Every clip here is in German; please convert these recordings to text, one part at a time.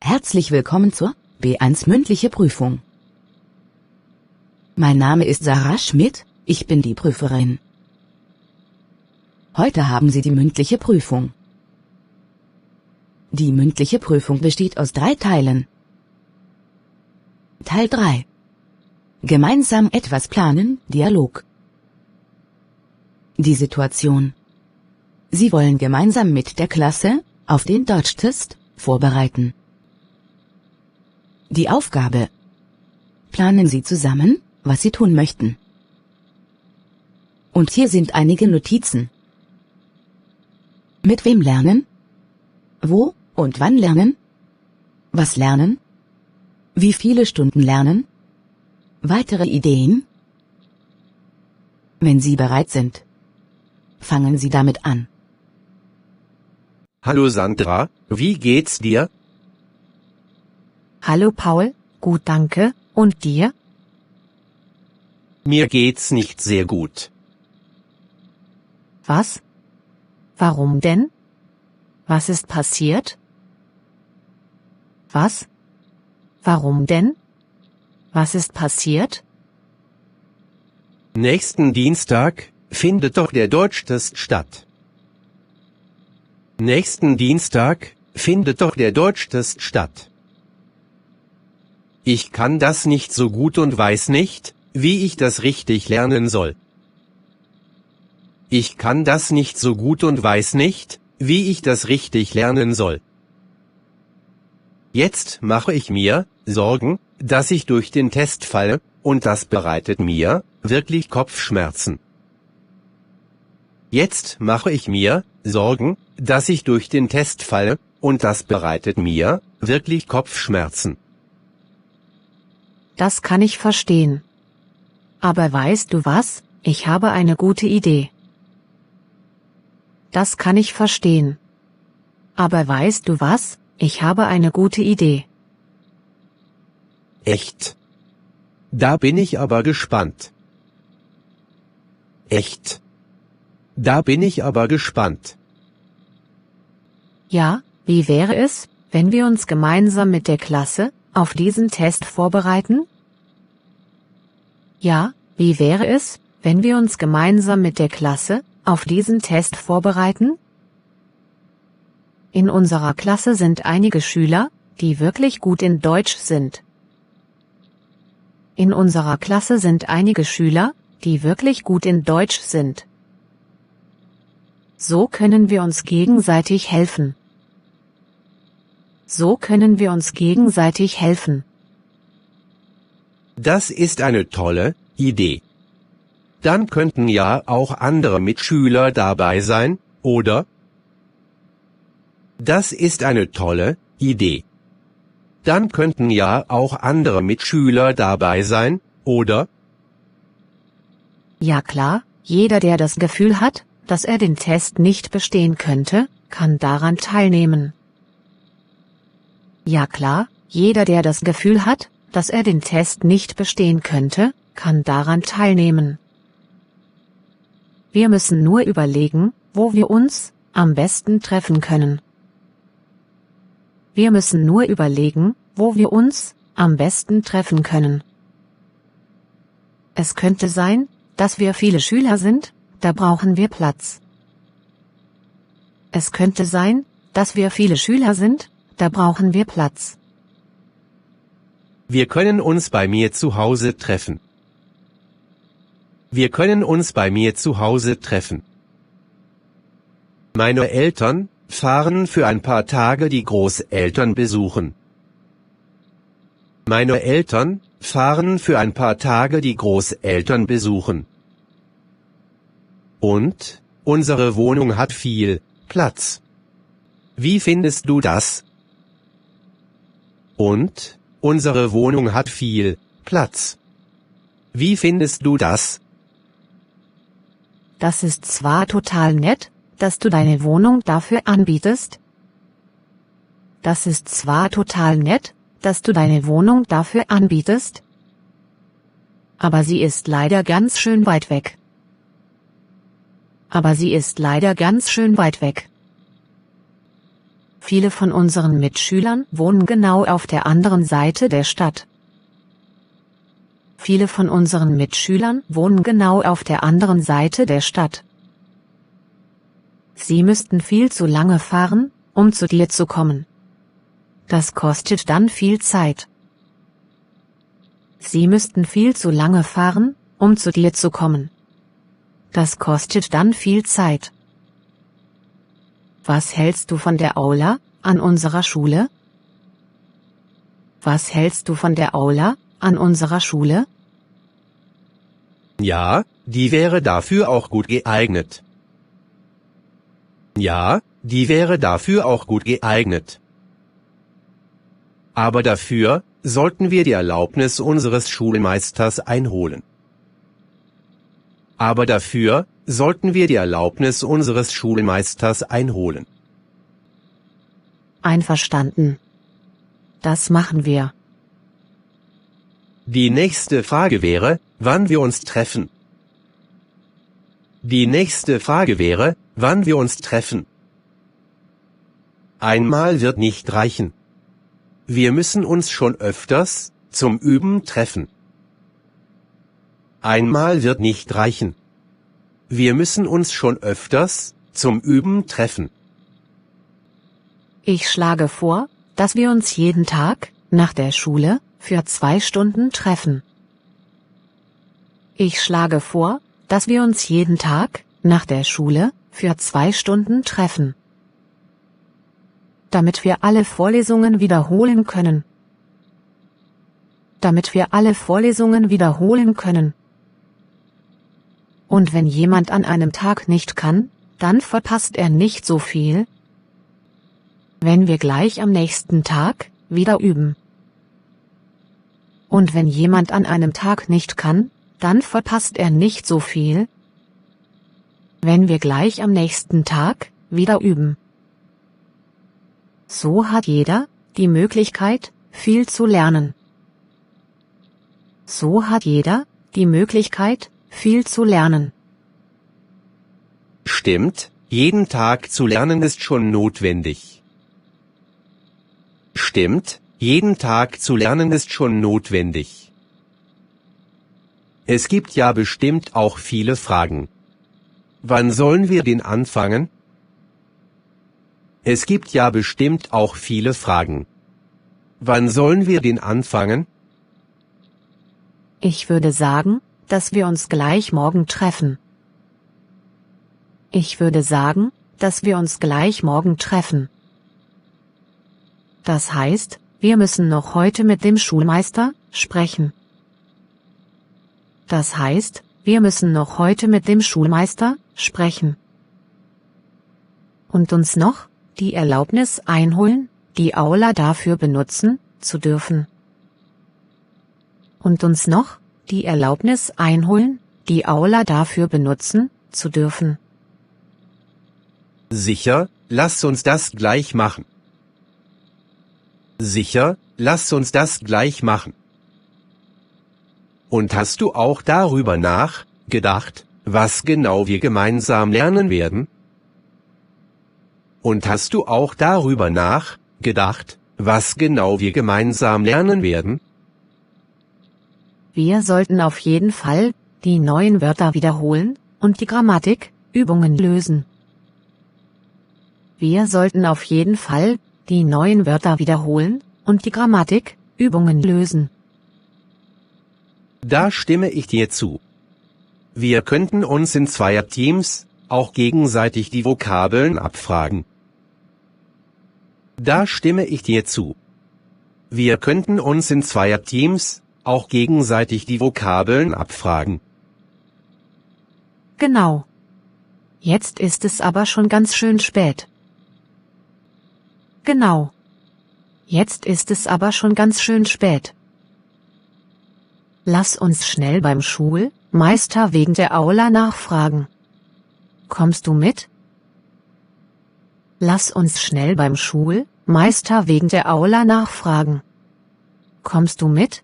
Herzlich willkommen zur B1 mündliche Prüfung. Mein Name ist Sarah Schmidt, ich bin die Prüferin. Heute haben Sie die mündliche Prüfung. Die mündliche Prüfung besteht aus 3 Teilen. Teil 3. Gemeinsam etwas planen, Dialog. Die Situation. Sie wollen gemeinsam mit der Klasse auf den Deutschtest vorbereiten. Die Aufgabe. Planen Sie zusammen, was Sie tun möchten. Und hier sind einige Notizen. Mit wem lernen? Wo und wann lernen? Was lernen? Wie viele Stunden lernen? Weitere Ideen? Wenn Sie bereit sind, fangen Sie damit an. Hallo Sandra, wie geht's dir? Hallo Paul, gut danke, und dir? Mir geht's nicht sehr gut. Was? Warum denn? Was ist passiert? Was? Warum denn? Was ist passiert? Nächsten Dienstag findet doch der Deutschtest statt. Nächsten Dienstag findet doch der Deutschtest statt. Ich kann das nicht so gut und weiß nicht, wie ich das richtig lernen soll. Ich kann das nicht so gut und weiß nicht, wie ich das richtig lernen soll. Jetzt mache ich mir Sorgen, dass ich durch den Test falle, und das bereitet mir wirklich Kopfschmerzen. Jetzt mache ich mir Sorgen, dass ich durch den Test falle, und das bereitet mir wirklich Kopfschmerzen. Das kann ich verstehen. Aber weißt du was, ich habe eine gute Idee. Das kann ich verstehen. Aber weißt du was, ich habe eine gute Idee. Echt? Da bin ich aber gespannt. Echt? Da bin ich aber gespannt. Ja, wie wäre es, wenn wir uns gemeinsam mit der Klasse auf diesen Test vorbereiten? Ja, wie wäre es, wenn wir uns gemeinsam mit der Klasse auf diesen Test vorbereiten? In unserer Klasse sind einige Schüler, die wirklich gut in Deutsch sind. In unserer Klasse sind einige Schüler, die wirklich gut in Deutsch sind. So können wir uns gegenseitig helfen. So können wir uns gegenseitig helfen. Das ist eine tolle Idee. Dann könnten ja auch andere Mitschüler dabei sein, oder? Das ist eine tolle Idee. Dann könnten ja auch andere Mitschüler dabei sein, oder? Ja klar, jeder, der das Gefühl hat, dass er den Test nicht bestehen könnte, kann daran teilnehmen. Ja klar, jeder, der das Gefühl hat, dass er den Test nicht bestehen könnte, kann daran teilnehmen. Wir müssen nur überlegen, wo wir uns am besten treffen können. Wir müssen nur überlegen, wo wir uns am besten treffen können. Es könnte sein, dass wir viele Schüler sind, da brauchen wir Platz. Es könnte sein, dass wir viele Schüler sind, da brauchen wir Platz. Wir können uns bei mir zu Hause treffen. Wir können uns bei mir zu Hause treffen. Meine Eltern fahren für ein paar Tage die Großeltern besuchen. Meine Eltern fahren für ein paar Tage die Großeltern besuchen. Und unsere Wohnung hat viel Platz. Wie findest du das? Und unsere Wohnung hat viel Platz. Wie findest du das? Das ist zwar total nett, dass du deine Wohnung dafür anbietest. Das ist zwar total nett, dass du deine Wohnung dafür anbietest. Aber sie ist leider ganz schön weit weg. Aber sie ist leider ganz schön weit weg. Viele von unseren Mitschülern wohnen genau auf der anderen Seite der Stadt. Viele von unseren Mitschülern wohnen genau auf der anderen Seite der Stadt. Sie müssten viel zu lange fahren, um zu dir zu kommen. Das kostet dann viel Zeit. Sie müssten viel zu lange fahren, um zu dir zu kommen. Das kostet dann viel Zeit. Was hältst du von der Aula an unserer Schule? Was hältst du von der Aula an unserer Schule? Ja, die wäre dafür auch gut geeignet. Ja, die wäre dafür auch gut geeignet. Aber dafür sollten wir die Erlaubnis unseres Schulmeisters einholen. Aber dafür sollten wir die Erlaubnis unseres Schulmeisters einholen. Einverstanden. Das machen wir. Die nächste Frage wäre, wann wir uns treffen. Die nächste Frage wäre, wann wir uns treffen. Einmal wird nicht reichen. Wir müssen uns schon öfters zum Üben treffen. Einmal wird nicht reichen. Wir müssen uns schon öfters zum Üben treffen. Ich schlage vor, dass wir uns jeden Tag, nach der Schule, für 2 Stunden treffen. Ich schlage vor, dass wir uns jeden Tag, nach der Schule, für 2 Stunden treffen. Damit wir alle Vorlesungen wiederholen können. Damit wir alle Vorlesungen wiederholen können. Und wenn jemand an einem Tag nicht kann, dann verpasst er nicht so viel. Wenn wir gleich am nächsten Tag wieder üben. Und wenn jemand an einem Tag nicht kann, dann verpasst er nicht so viel. Wenn wir gleich am nächsten Tag wieder üben. So hat jeder die Möglichkeit, viel zu lernen. So hat jeder die Möglichkeit, viel zu lernen. Stimmt, jeden Tag zu lernen ist schon notwendig. Stimmt, jeden Tag zu lernen ist schon notwendig. Es gibt ja bestimmt auch viele Fragen. Wann sollen wir denn anfangen? Es gibt ja bestimmt auch viele Fragen. Wann sollen wir denn anfangen? Ich würde sagen, dass wir uns gleich morgen treffen. Ich würde sagen, dass wir uns gleich morgen treffen. Das heißt, wir müssen noch heute mit dem Schulmeister sprechen. Das heißt, wir müssen noch heute mit dem Schulmeister sprechen. Und uns noch die Erlaubnis einholen, die Aula dafür benutzen zu dürfen. Und uns noch die Erlaubnis einholen, die Aula dafür benutzen zu dürfen. Sicher, lasst uns das gleich machen. Sicher, lasst uns das gleich machen. Und hast du auch darüber nachgedacht, was genau wir gemeinsam lernen werden? Und hast du auch darüber nachgedacht, was genau wir gemeinsam lernen werden? Wir sollten auf jeden Fall die neuen Wörter wiederholen und die Grammatikübungen lösen. Wir sollten auf jeden Fall die neuen Wörter wiederholen und die Grammatikübungen lösen. Da stimme ich dir zu. Wir könnten uns in Zweierteams auch gegenseitig die Vokabeln abfragen. Da stimme ich dir zu. Wir könnten uns in Zweierteams auch gegenseitig die Vokabeln abfragen. Genau. Jetzt ist es aber schon ganz schön spät. Genau. Jetzt ist es aber schon ganz schön spät. Lass uns schnell beim Schulmeister wegen der Aula nachfragen. Kommst du mit? Lass uns schnell beim Schulmeister wegen der Aula nachfragen. Kommst du mit?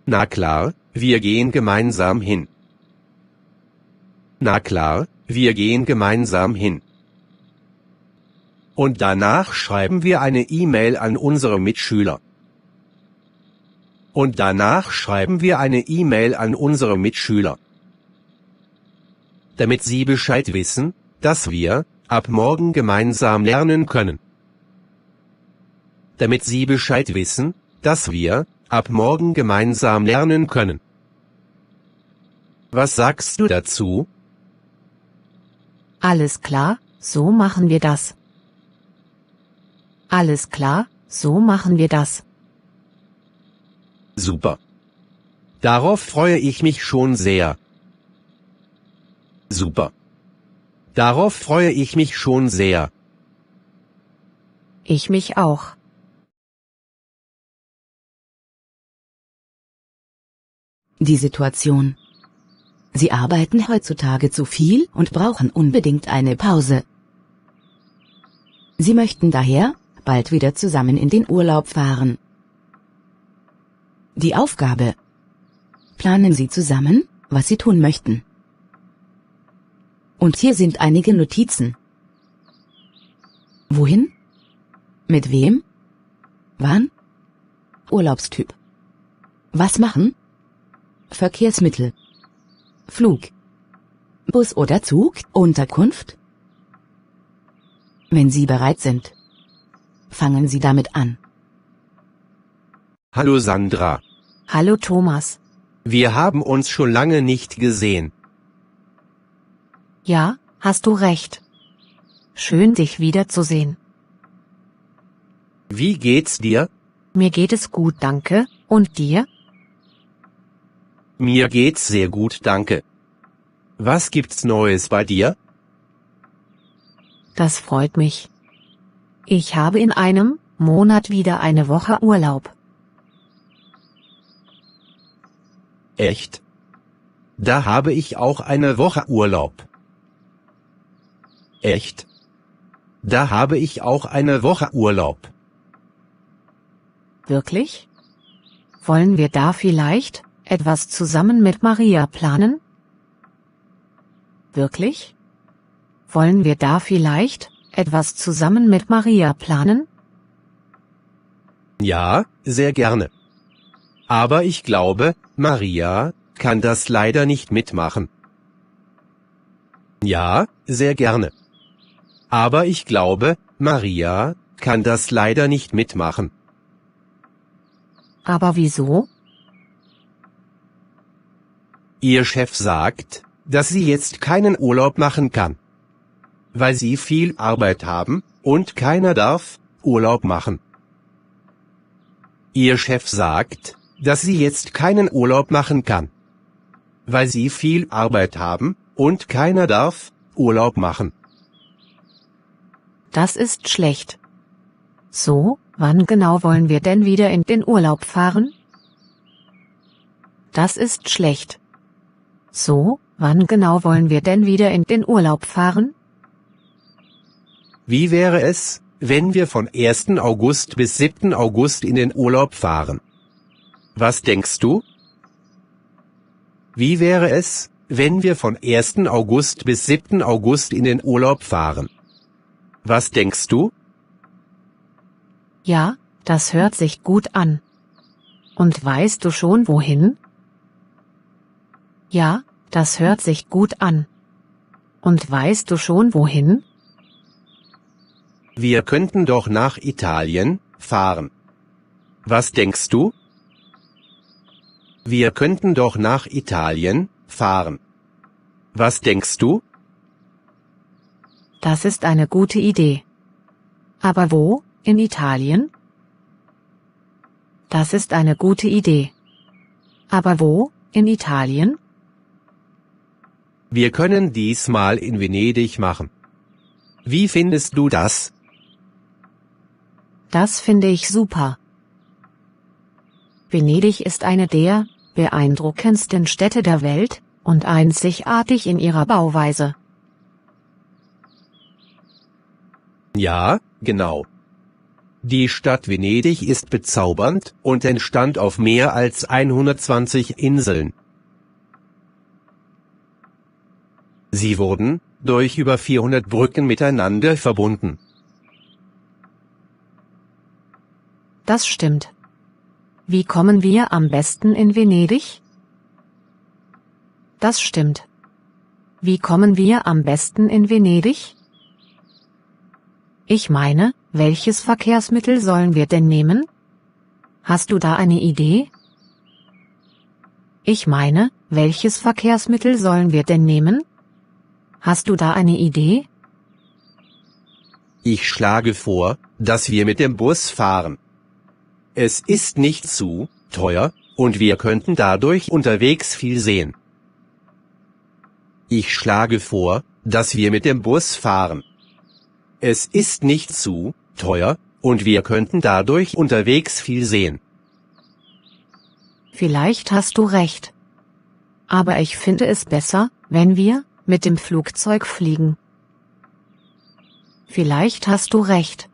Na klar, wir gehen gemeinsam hin. Na klar, wir gehen gemeinsam hin. Und danach schreiben wir eine E-Mail an unsere Mitschüler. Und danach schreiben wir eine E-Mail an unsere Mitschüler, damit sie Bescheid wissen, dass wir ab morgen gemeinsam lernen können. Damit sie Bescheid wissen, dass wir ab morgen gemeinsam lernen können. Was sagst du dazu? Alles klar, so machen wir das. Alles klar, so machen wir das. Super. Darauf freue ich mich schon sehr. Super. Darauf freue ich mich schon sehr. Ich mich auch. Die Situation. Sie arbeiten heutzutage zu viel und brauchen unbedingt eine Pause. Sie möchten daher bald wieder zusammen in den Urlaub fahren. Die Aufgabe. Planen Sie zusammen, was Sie tun möchten. Und hier sind einige Notizen. Wohin? Mit wem? Wann? Urlaubstyp. Was machen? Verkehrsmittel. Flug. Bus oder Zug, Unterkunft? Wenn Sie bereit sind, fangen Sie damit an. Hallo Sandra. Hallo Thomas. Wir haben uns schon lange nicht gesehen. Ja, hast du recht. Schön, dich wiederzusehen. Wie geht's dir? Mir geht es gut, danke. Und dir? Mir geht's sehr gut, danke. Was gibt's Neues bei dir? Das freut mich. Ich habe in einem Monat wieder eine Woche Urlaub. Echt? Da habe ich auch eine Woche Urlaub. Echt? Da habe ich auch eine Woche Urlaub. Wirklich? Wollen wir da vielleicht etwas zusammen mit Maria planen? Wirklich? Wollen wir da vielleicht etwas zusammen mit Maria planen? Ja, sehr gerne. Aber ich glaube, Maria kann das leider nicht mitmachen. Ja, sehr gerne. Aber ich glaube, Maria kann das leider nicht mitmachen. Aber wieso? Ihr Chef sagt, dass sie jetzt keinen Urlaub machen kann, weil sie viel Arbeit haben und keiner darf Urlaub machen. Ihr Chef sagt, dass sie jetzt keinen Urlaub machen kann, weil sie viel Arbeit haben und keiner darf Urlaub machen. Das ist schlecht. So, wann genau wollen wir denn wieder in den Urlaub fahren? Das ist schlecht. So, wann genau wollen wir denn wieder in den Urlaub fahren? Wie wäre es, wenn wir von 1. August bis 7. August in den Urlaub fahren? Was denkst du? Wie wäre es, wenn wir von 1. August bis 7. August in den Urlaub fahren? Was denkst du? Ja, das hört sich gut an. Und weißt du schon wohin? Ja, das hört sich gut an. Und weißt du schon wohin? Wir könnten doch nach Italien fahren. Was denkst du? Wir könnten doch nach Italien fahren. Was denkst du? Das ist eine gute Idee. Aber wo, in Italien? Das ist eine gute Idee. Aber wo, in Italien? Wir können diesmal in Venedig machen. Wie findest du das? Das finde ich super. Venedig ist eine der beeindruckendsten Städte der Welt und einzigartig in ihrer Bauweise. Ja, genau. Die Stadt Venedig ist bezaubernd und entstand auf mehr als 120 Inseln. Sie wurden durch über 400 Brücken miteinander verbunden. das stimmt. Wie kommen wir am besten in Venedig? Das stimmt. Wie kommen wir am besten in Venedig? Ich meine, welches Verkehrsmittel sollen wir denn nehmen? Hast du da eine Idee? Ich meine, welches Verkehrsmittel sollen wir denn nehmen? Hast du da eine Idee? Ich schlage vor, dass wir mit dem Bus fahren. Es ist nicht zu teuer, und wir könnten dadurch unterwegs viel sehen. Ich schlage vor, dass wir mit dem Bus fahren. Es ist nicht zu teuer, und wir könnten dadurch unterwegs viel sehen. Vielleicht hast du recht. Aber ich finde es besser, wenn wir mit dem Flugzeug fliegen. Vielleicht hast du recht.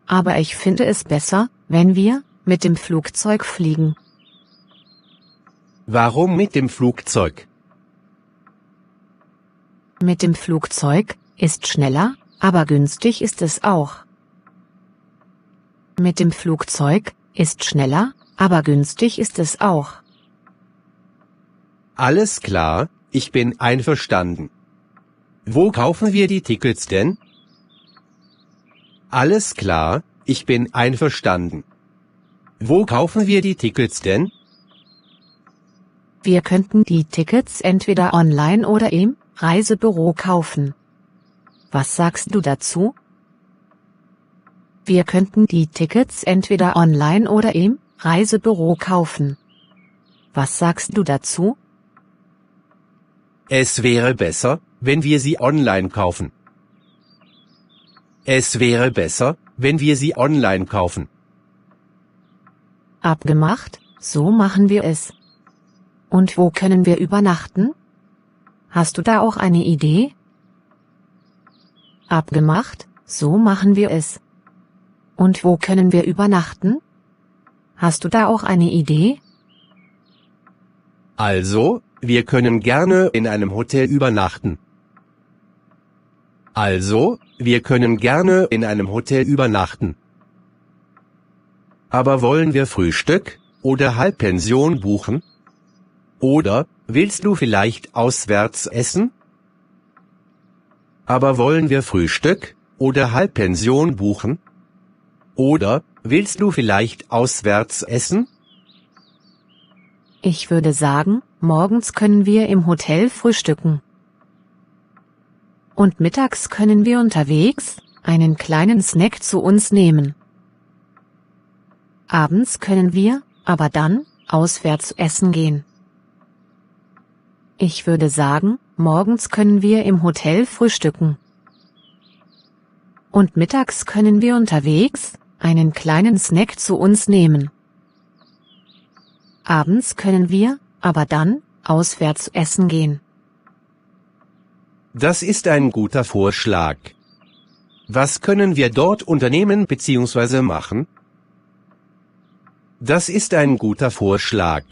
Aber ich finde es besser, wenn wir mit dem Flugzeug fliegen. Warum mit dem Flugzeug? Mit dem Flugzeug ist schneller, aber günstig ist es auch. Mit dem Flugzeug ist schneller, aber günstig ist es auch. Alles klar, ich bin einverstanden. Wo kaufen wir die Tickets denn? Alles klar, ich bin einverstanden. Wo kaufen wir die Tickets denn? Wir könnten die Tickets entweder online oder im Reisebüro kaufen. Was sagst du dazu? Wir könnten die Tickets entweder online oder im Reisebüro kaufen. Was sagst du dazu? Es wäre besser, wenn wir sie online kaufen. Es wäre besser, wenn wir sie online kaufen. Abgemacht, so machen wir es. Und wo können wir übernachten? Hast du da auch eine Idee? Abgemacht, so machen wir es. Und wo können wir übernachten? Hast du da auch eine Idee? Also, wir können gerne in einem Hotel übernachten. Also, wir können gerne in einem Hotel übernachten. Aber wollen wir Frühstück oder Halbpension buchen? Oder willst du vielleicht auswärts essen? Aber wollen wir Frühstück oder Halbpension buchen? Oder willst du vielleicht auswärts essen? Ich würde sagen, morgens können wir im Hotel frühstücken. Und mittags können wir unterwegs einen kleinen Snack zu uns nehmen. Abends können wir, aber dann, auswärts essen gehen. Ich würde sagen, morgens können wir im Hotel frühstücken. Und mittags können wir unterwegs einen kleinen Snack zu uns nehmen. Abends können wir, aber dann, auswärts essen gehen. Das ist ein guter Vorschlag. Was können wir dort unternehmen bzw. machen? Das ist ein guter Vorschlag.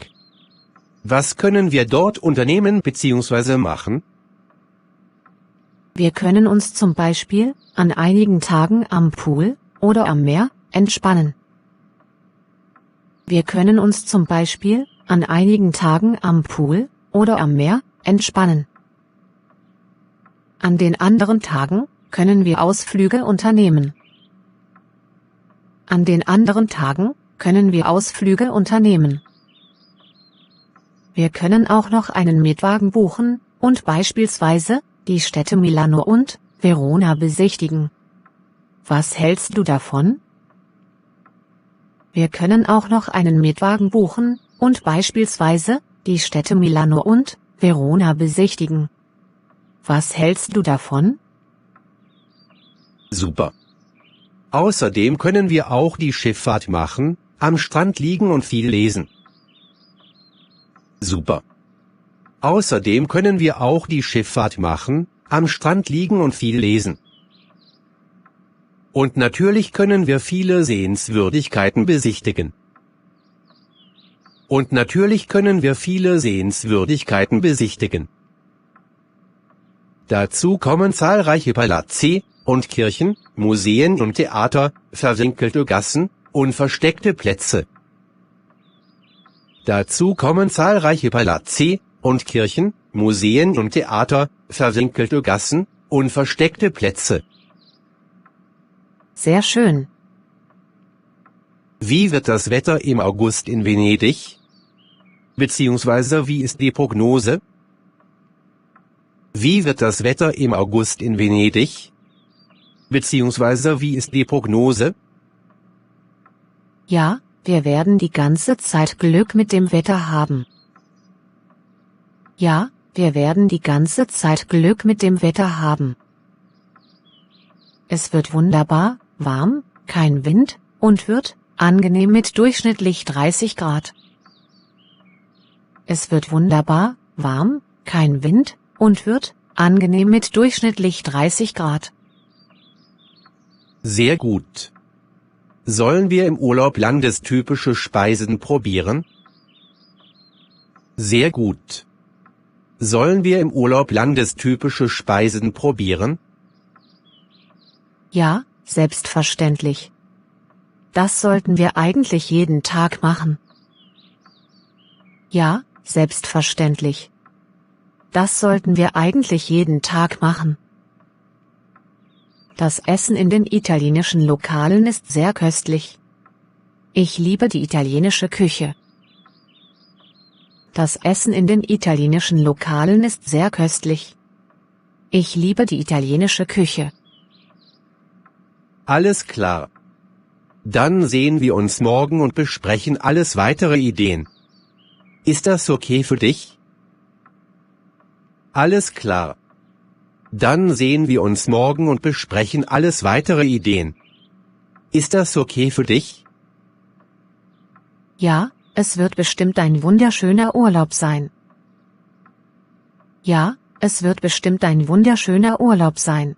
Was können wir dort unternehmen bzw. machen? Wir können uns zum Beispiel an einigen Tagen am Pool oder am Meer entspannen. Wir können uns zum Beispiel an einigen Tagen am Pool oder am Meer entspannen. An den anderen Tagen können wir Ausflüge unternehmen. An den anderen Tagen können wir Ausflüge unternehmen. Wir können auch noch einen Mietwagen buchen und beispielsweise die Städte Milano und Verona besichtigen. Was hältst du davon? Wir können auch noch einen Mietwagen buchen und beispielsweise die Städte Milano und Verona besichtigen. Was hältst du davon? Super. Außerdem können wir auch die Schifffahrt machen, am Strand liegen und viel lesen. Super. Außerdem können wir auch die Schifffahrt machen, am Strand liegen und viel lesen. Und natürlich können wir viele Sehenswürdigkeiten besichtigen. Und natürlich können wir viele Sehenswürdigkeiten besichtigen. Dazu kommen zahlreiche Palazzi und Kirchen, Museen und Theater, verwinkelte Gassen und versteckte Plätze. Dazu kommen zahlreiche Palazzi und Kirchen, Museen und Theater, verwinkelte Gassen und versteckte Plätze. Sehr schön. Wie wird das Wetter im August in Venedig? Beziehungsweise wie ist die Prognose? Wie wird das Wetter im August in Venedig? Beziehungsweise wie ist die Prognose? Ja, wir werden die ganze Zeit Glück mit dem Wetter haben. Ja, wir werden die ganze Zeit Glück mit dem Wetter haben. Es wird wunderbar, warm, kein Wind, und wird angenehm mit durchschnittlich 30 Grad. Es wird wunderbar, warm, kein Wind, und wird angenehm mit durchschnittlich 30 Grad. Sehr gut. Sollen wir im Urlaub landestypische Speisen probieren? Sehr gut. Sollen wir im Urlaub landestypische Speisen probieren? Ja, selbstverständlich. Das sollten wir eigentlich jeden Tag machen. Ja, selbstverständlich. Das sollten wir eigentlich jeden Tag machen. Das Essen in den italienischen Lokalen ist sehr köstlich. Ich liebe die italienische Küche. Das Essen in den italienischen Lokalen ist sehr köstlich. Ich liebe die italienische Küche. Alles klar. Dann sehen wir uns morgen und besprechen alles weitere Ideen. Ist das okay für dich? Alles klar. Dann sehen wir uns morgen und besprechen alles weitere Ideen. Ist das okay für dich? Ja, es wird bestimmt ein wunderschöner Urlaub sein. Ja, es wird bestimmt ein wunderschöner Urlaub sein.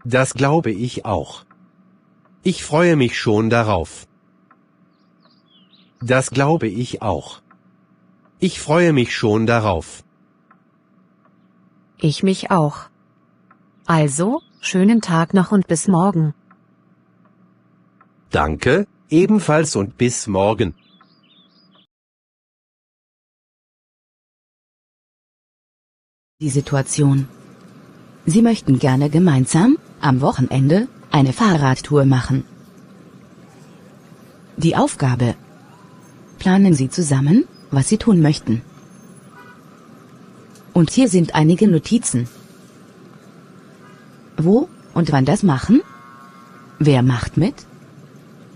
Das glaube ich auch. Ich freue mich schon darauf. Das glaube ich auch. Ich freue mich schon darauf. Ich mich auch. Also, schönen Tag noch und bis morgen. Danke, ebenfalls und bis morgen. Die Situation. Sie möchten gerne gemeinsam, am Wochenende, eine Fahrradtour machen. Die Aufgabe. Planen Sie zusammen, was Sie tun möchten. Und hier sind einige Notizen. Wo und wann das machen? Wer macht mit?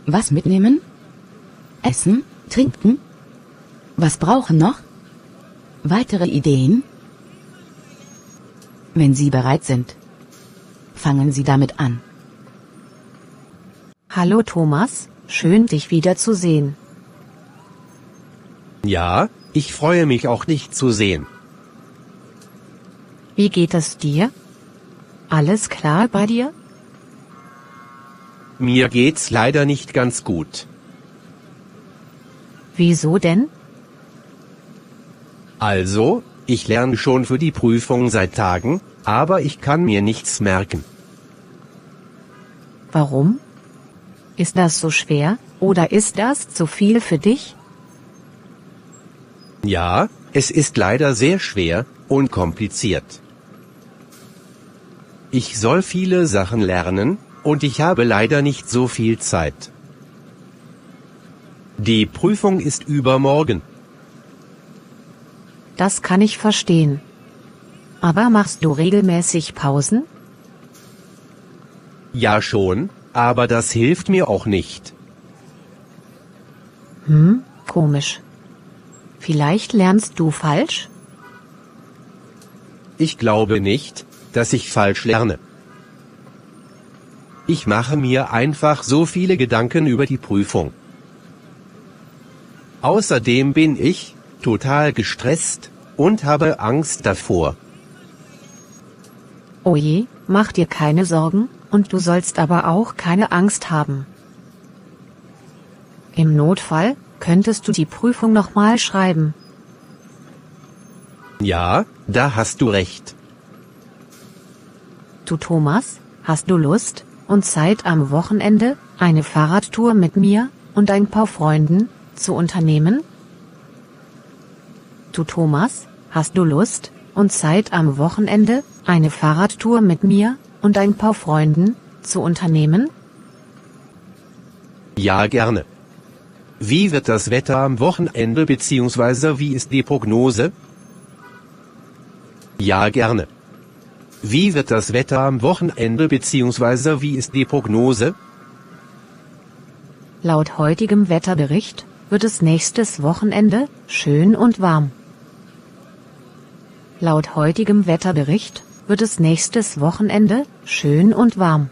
Was mitnehmen? Essen, trinken? Was brauchen noch? Weitere Ideen? Wenn Sie bereit sind, fangen Sie damit an. Hallo Thomas, schön dich wiederzusehen. Ja, ich freue mich auch dich zu sehen. Wie geht es dir? Alles klar bei dir? Mir geht's leider nicht ganz gut. Wieso denn? Also, ich lerne schon für die Prüfung seit Tagen, aber ich kann mir nichts merken. Warum? Ist das so schwer, oder ist das zu viel für dich? Ja, es ist leider sehr schwer und kompliziert. Ich soll viele Sachen lernen, und ich habe leider nicht so viel Zeit. Die Prüfung ist übermorgen. Das kann ich verstehen. Aber machst du regelmäßig Pausen? Ja schon, aber das hilft mir auch nicht. Komisch. Vielleicht lernst du falsch? Ich glaube nicht, dass ich falsch lerne. Ich mache mir einfach so viele Gedanken über die Prüfung. Außerdem bin ich total gestresst und habe Angst davor. Oh je, mach dir keine Sorgen, und du sollst aber auch keine Angst haben. Im Notfall könntest du die Prüfung nochmal schreiben. Ja, da hast du recht. Du Thomas, hast du Lust, und Zeit am Wochenende, eine Fahrradtour mit mir und ein paar Freunden zu unternehmen? Du Thomas, hast du Lust und Zeit am Wochenende, eine Fahrradtour mit mir und ein paar Freunden zu unternehmen? Ja, gerne. Wie wird das Wetter am Wochenende bzw. wie ist die Prognose? Ja, gerne. Wie wird das Wetter am Wochenende bzw. wie ist die Prognose? Laut heutigem Wetterbericht wird es nächstes Wochenende schön und warm. Laut heutigem Wetterbericht wird es nächstes Wochenende schön und warm.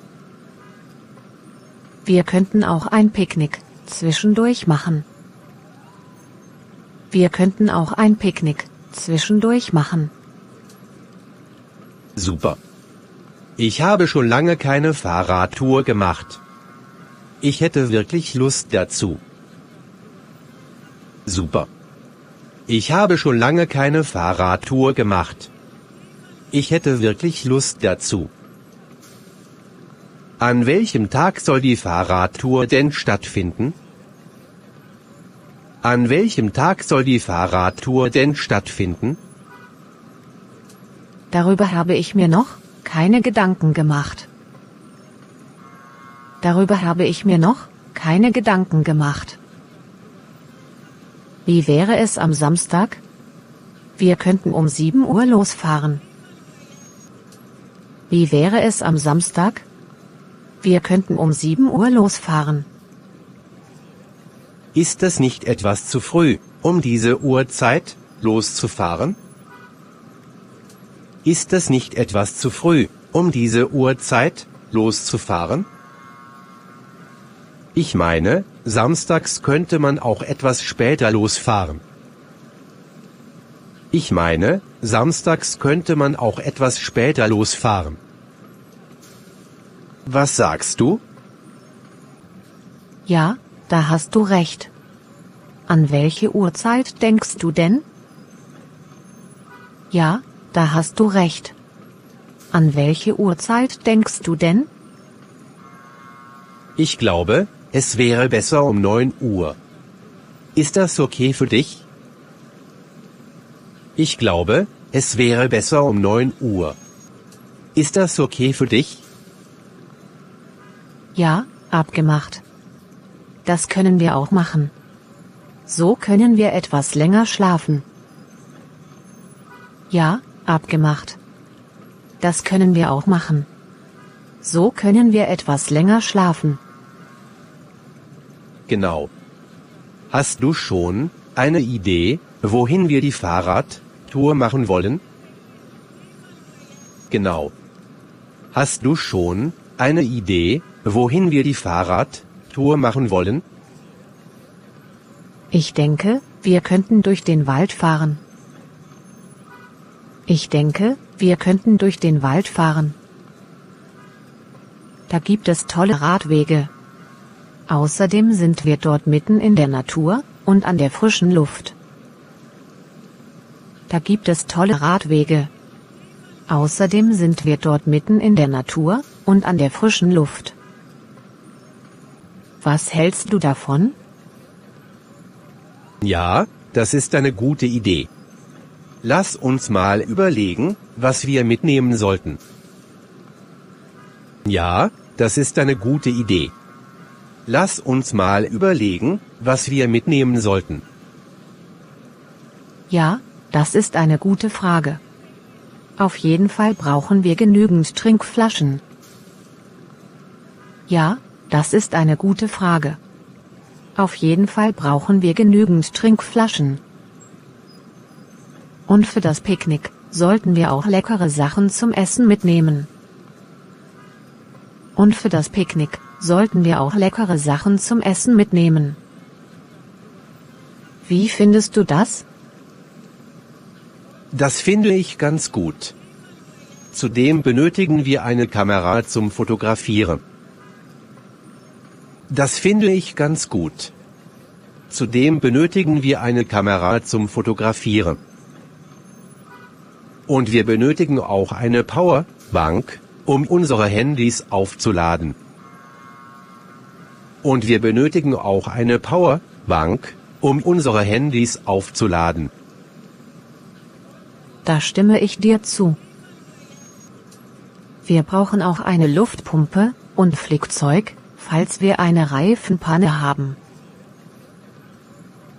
Wir könnten auch ein Picknick zwischendurch machen. Wir könnten auch ein Picknick zwischendurch machen. Super. Ich habe schon lange keine Fahrradtour gemacht. Ich hätte wirklich Lust dazu. Super. Ich habe schon lange keine Fahrradtour gemacht. Ich hätte wirklich Lust dazu. An welchem Tag soll die Fahrradtour denn stattfinden? An welchem Tag soll die Fahrradtour denn stattfinden? Darüber habe ich mir noch keine Gedanken gemacht. Darüber habe ich mir noch keine Gedanken gemacht. Wie wäre es am Samstag? Wir könnten um 7 Uhr losfahren. Wie wäre es am Samstag? Wir könnten um 7 Uhr losfahren. Ist es nicht etwas zu früh, um diese Uhrzeit loszufahren? Ist es nicht etwas zu früh, um diese Uhrzeit loszufahren? Ich meine, samstags könnte man auch etwas später losfahren. Ich meine, samstags könnte man auch etwas später losfahren. Was sagst du? Ja, da hast du recht. An welche Uhrzeit denkst du denn? Ja, da hast du recht. An welche Uhrzeit denkst du denn? Ich glaube, es wäre besser um 9 Uhr. Ist das okay für dich? Ich glaube, es wäre besser um 9 Uhr. Ist das okay für dich? Ja, abgemacht. Das können wir auch machen. So können wir etwas länger schlafen. Ja, abgemacht. Das können wir auch machen. So können wir etwas länger schlafen. Genau. Hast du schon eine Idee, wohin wir die Fahrradtour machen wollen? Genau. Hast du schon eine Idee, wohin wir die Fahrradtour machen wollen? Ich denke, wir könnten durch den Wald fahren. Ich denke, wir könnten durch den Wald fahren. Da gibt es tolle Radwege. Außerdem sind wir dort mitten in der Natur und an der frischen Luft. Da gibt es tolle Radwege. Außerdem sind wir dort mitten in der Natur und an der frischen Luft. Was hältst du davon? Ja, das ist eine gute Idee. Lass uns mal überlegen, was wir mitnehmen sollten. Ja, das ist eine gute Idee. Lass uns mal überlegen, was wir mitnehmen sollten. Ja, das ist eine gute Frage. Auf jeden Fall brauchen wir genügend Trinkflaschen. Ja, das ist eine gute Frage. Auf jeden Fall brauchen wir genügend Trinkflaschen. Und für das Picknick sollten wir auch leckere Sachen zum Essen mitnehmen. Und für das Picknick sollten wir auch leckere Sachen zum Essen mitnehmen. Wie findest du das? Das finde ich ganz gut. Zudem benötigen wir eine Kamera zum Fotografieren. Das finde ich ganz gut. Zudem benötigen wir eine Kamera zum Fotografieren. Und wir benötigen auch eine Powerbank, um unsere Handys aufzuladen. Und wir benötigen auch eine Powerbank, um unsere Handys aufzuladen. Da stimme ich dir zu. Wir brauchen auch eine Luftpumpe und Flickzeug, falls wir eine Reifenpanne haben.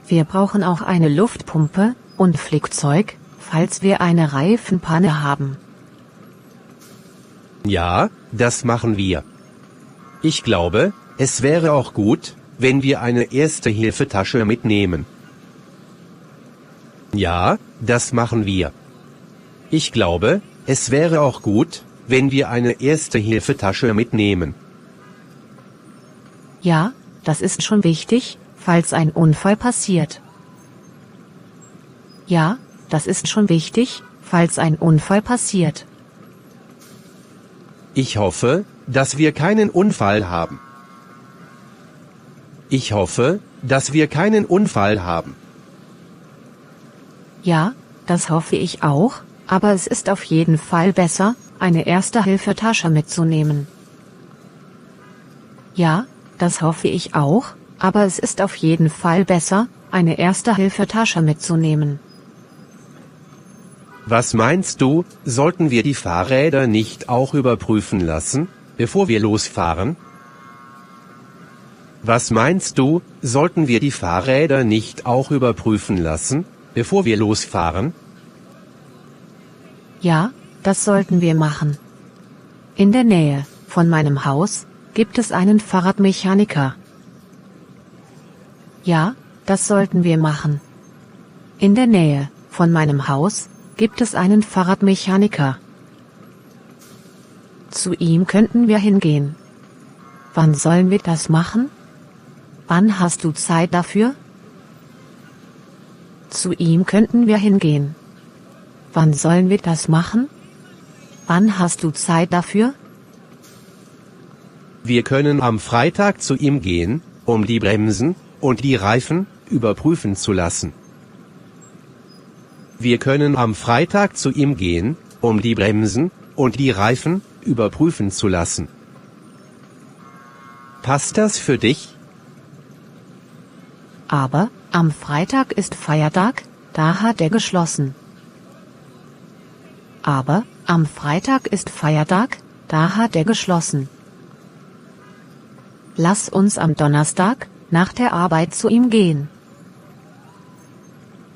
Wir brauchen auch eine Luftpumpe und Flickzeug, falls wir eine Reifenpanne haben. Ja, das machen wir. Ich glaube, es wäre auch gut, wenn wir eine Erste-Hilfe-Tasche mitnehmen. Ja, das machen wir. Ich glaube, es wäre auch gut, wenn wir eine Erste-Hilfe-Tasche mitnehmen. Ja, das ist schon wichtig, falls ein Unfall passiert. Ja, das ist schon wichtig, falls ein Unfall passiert. Ich hoffe, dass wir keinen Unfall haben. Ich hoffe, dass wir keinen Unfall haben. Ja, das hoffe ich auch, aber es ist auf jeden Fall besser, eine Erste-Hilfe-Tasche mitzunehmen. Ja, das hoffe ich auch, aber es ist auf jeden Fall besser, eine Erste-Hilfe-Tasche mitzunehmen. Was meinst du, sollten wir die Fahrräder nicht auch überprüfen lassen, bevor wir losfahren? Was meinst du, sollten wir die Fahrräder nicht auch überprüfen lassen, bevor wir losfahren? Ja, das sollten wir machen. In der Nähe von meinem Haus gibt es einen Fahrradmechaniker. Ja, das sollten wir machen. In der Nähe von meinem Haus gibt es einen Fahrradmechaniker. Zu ihm könnten wir hingehen. Wann sollen wir das machen? Wann hast du Zeit dafür? Zu ihm könnten wir hingehen. Wann sollen wir das machen? Wann hast du Zeit dafür? Wir können am Freitag zu ihm gehen, um die Bremsen und die Reifen überprüfen zu lassen. Wir können am Freitag zu ihm gehen, um die Bremsen und die Reifen überprüfen zu lassen. Passt das für dich? Aber, am Freitag ist Feiertag, da hat er geschlossen. Aber, am Freitag ist Feiertag, da hat er geschlossen. Lass uns am Donnerstag, nach der Arbeit zu ihm gehen.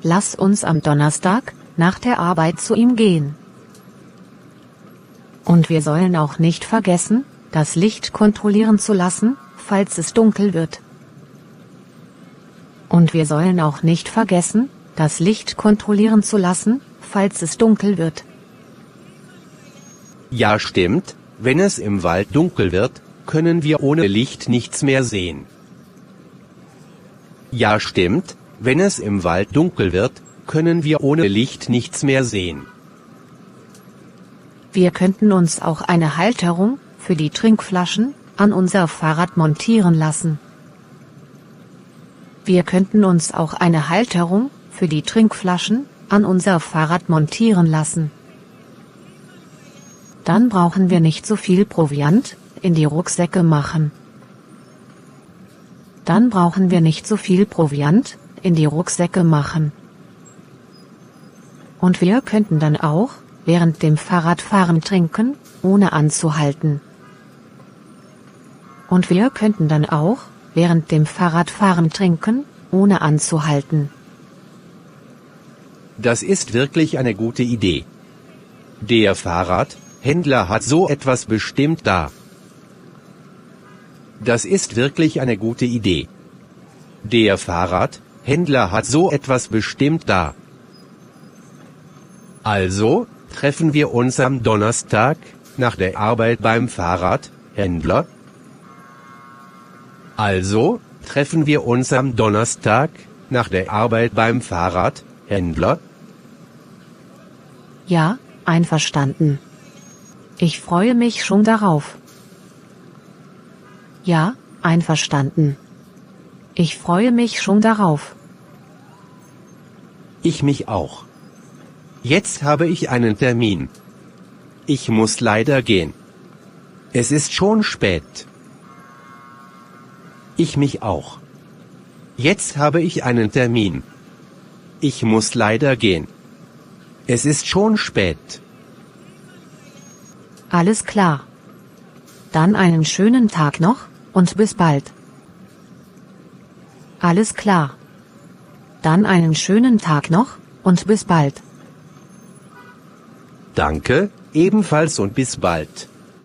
Lass uns am Donnerstag, nach der Arbeit zu ihm gehen. Und wir sollen auch nicht vergessen, das Licht kontrollieren zu lassen, falls es dunkel wird. Und wir sollen auch nicht vergessen, das Licht kontrollieren zu lassen, falls es dunkel wird. Ja, stimmt, wenn es im Wald dunkel wird, können wir ohne Licht nichts mehr sehen. Ja, stimmt, wenn es im Wald dunkel wird, können wir ohne Licht nichts mehr sehen. Wir könnten uns auch eine Halterung für die Trinkflaschen an unser Fahrrad montieren lassen. Wir könnten uns auch eine Halterung für die Trinkflaschen an unser Fahrrad montieren lassen. Dann brauchen wir nicht so viel Proviant in die Rucksäcke machen. Dann brauchen wir nicht so viel Proviant in die Rucksäcke machen. Und wir könnten dann auch während dem Fahrradfahren trinken, ohne anzuhalten. Und wir könnten dann auch während dem Fahrradfahren trinken, ohne anzuhalten. Das ist wirklich eine gute Idee. Der Fahrradhändler hat so etwas bestimmt da. Das ist wirklich eine gute Idee. Der Fahrradhändler hat so etwas bestimmt da. Also, treffen wir uns am Donnerstag, nach der Arbeit beim Fahrradhändler? Also, treffen wir uns am Donnerstag, nach der Arbeit beim Fahrradhändler? Ja, einverstanden. Ich freue mich schon darauf. Ja, einverstanden. Ich freue mich schon darauf. Ich mich auch. Jetzt habe ich einen Termin. Ich muss leider gehen. Es ist schon spät. Ich mich auch. Jetzt habe ich einen Termin. Ich muss leider gehen. Es ist schon spät. Alles klar. Dann einen schönen Tag noch, und bis bald. Alles klar. Dann einen schönen Tag noch, und bis bald. Danke, ebenfalls und bis bald.